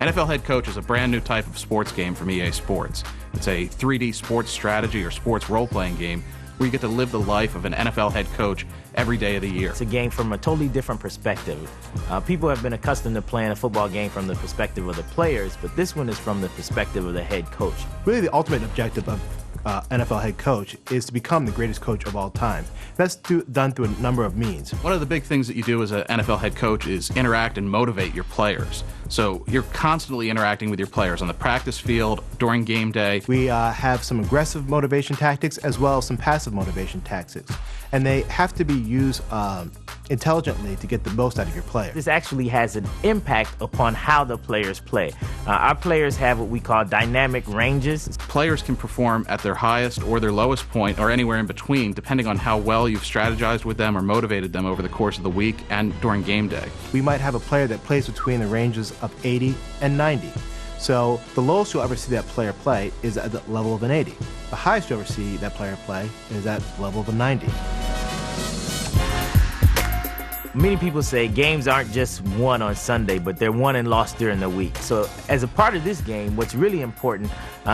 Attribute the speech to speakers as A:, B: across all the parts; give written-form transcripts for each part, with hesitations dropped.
A: NFL Head Coach is a brand new type of sports game from EA Sports. It's a 3D sports strategy or sports role-playing game where you get to live the life of an NFL head coach every day of the year.
B: It's a game from a totally different perspective. People have been accustomed to playing a football game from the perspective of the players, but this one is from the perspective of the head coach.
C: Really, the ultimate objective of NFL head coach is to become the greatest coach of all time. That's done through a number of means.
A: One of the big things that you do as an NFL head coach is interact and motivate your players. So you're constantly interacting with your players on the practice field, during game day.
C: We have some aggressive motivation tactics as well as some passive motivation tactics. And they have to be used intelligently to get the most out of your player.
B: This actually has an impact upon how the players play. Our players have what we call dynamic ranges.
A: Players can perform at their highest or their lowest point or anywhere in between, depending on how well you've strategized with them or motivated them over the course of the week and during game day.
C: We might have a player that plays between the ranges of 80 and 90. So the lowest you'll ever see that player play is at the level of an 80. The highest you'll ever see that player play is at the level of a 90.
B: Many people say games aren't just won on Sunday, but they're won and lost during the week. So as a part of this game, what's really important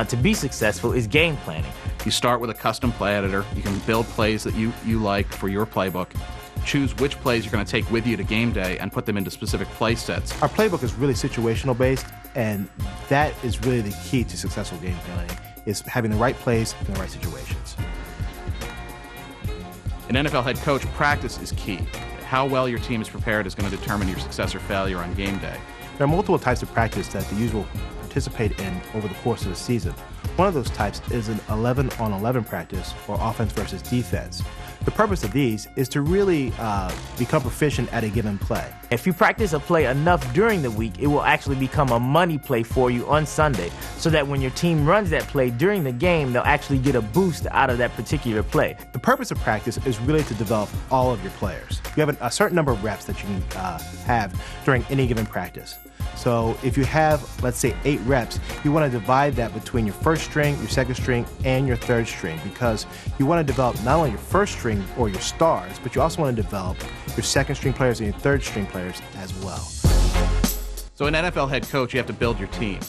B: to be successful is game planning.
A: You start with a custom play editor. You can build plays that you like for your playbook. Choose which plays you're going to take with you to game day and put them into specific play sets.
C: Our playbook is really situational based, and that is really the key to successful game planning, is having the right plays in the right situations.
A: An NFL head coach, practice is key. How well your team is prepared is going to determine your success or failure on game day.
C: There are multiple types of practice that the users will participate in over the course of the season. One of those types is an 11-on-11 practice, or offense versus defense. The purpose of these is to really become proficient at a given play.
B: If you practice a play enough during the week, it will actually become a money play for you on Sunday, so that when your team runs that play during the game, they'll actually get a boost out of that particular play.
C: The purpose of practice is really to develop all of your players. You have a certain number of reps that you can have during any given practice. So if you have, let's say, 8 reps, you want to divide that between your first string, your second string, and your third string, because you want to develop not only your first string or your stars, but you also want to develop your second string players and your third string players as well.
A: So an NFL head coach, you have to build your team.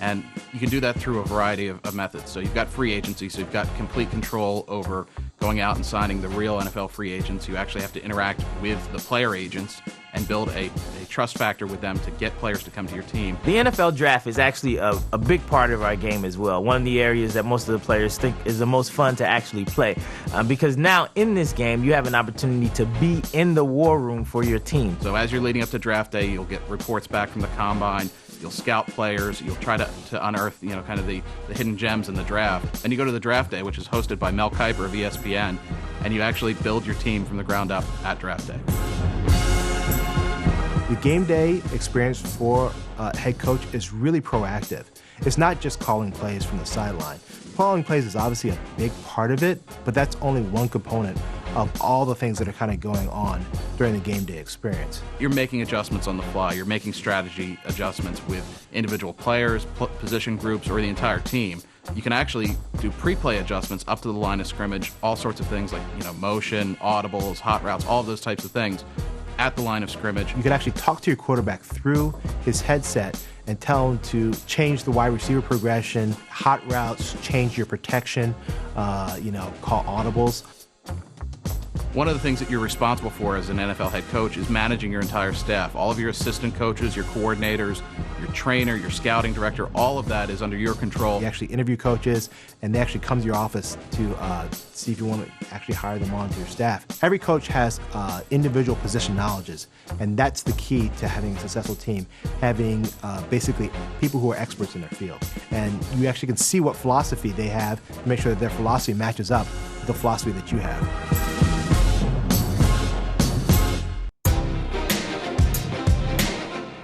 A: And you can do that through a variety of methods. So you've got free agency, so you've got complete control over going out and signing the real NFL free agents. You actually have to interact with the player agents and build a trust factor with them to get players to come to your team.
B: The NFL draft is actually a big part of our game as well. One of the areas that most of the players think is the most fun to actually play. Because now in this game, you have an opportunity to be in the war room for your team.
A: So as you're leading up to draft day, you'll get reports back from the combine. You'll scout players. You'll try to unearth, kind of the hidden gems in the draft. Then you go to the draft day, which is hosted by Mel Kiper of ESPN, and you actually build your team from the ground up at draft day.
C: The game day experience for a head coach is really proactive. It's not just calling plays from the sideline. Calling plays is obviously a big part of it, but that's only one component of all the things that are kind of going on during the game day experience.
A: You're making adjustments on the fly. You're making strategy adjustments with individual players, position groups, or the entire team. You can actually do pre-play adjustments up to the line of scrimmage, all sorts of things like motion, audibles, hot routes, all of those types of things at the line of scrimmage.
C: You can actually talk to your quarterback through his headset and tell him to change the wide receiver progression, hot routes, change your protection, call audibles.
A: One of the things that you're responsible for as an NFL head coach is managing your entire staff. All of your assistant coaches, your coordinators, your trainer, your scouting director, all of that is under your control.
C: You actually interview coaches, and they actually come to your office to see if you want to actually hire them onto your staff. Every coach has individual position knowledges, and that's the key to having a successful team, having basically people who are experts in their field. And you actually can see what philosophy they have to make sure that their philosophy matches up with the philosophy that you have.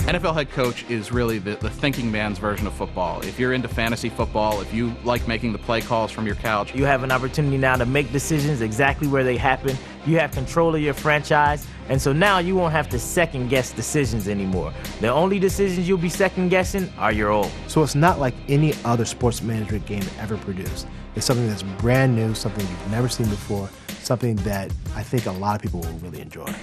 A: NFL head coach is really the thinking man's version of football. If you're into fantasy football, if you like making the play calls from your couch,
B: you have an opportunity now to make decisions exactly where they happen. You have control of your franchise, and so now you won't have to second-guess decisions anymore. The only decisions you'll be second-guessing are your own.
C: So it's not like any other sports management game ever produced. It's something that's brand new, something you've never seen before, something that I think a lot of people will really enjoy.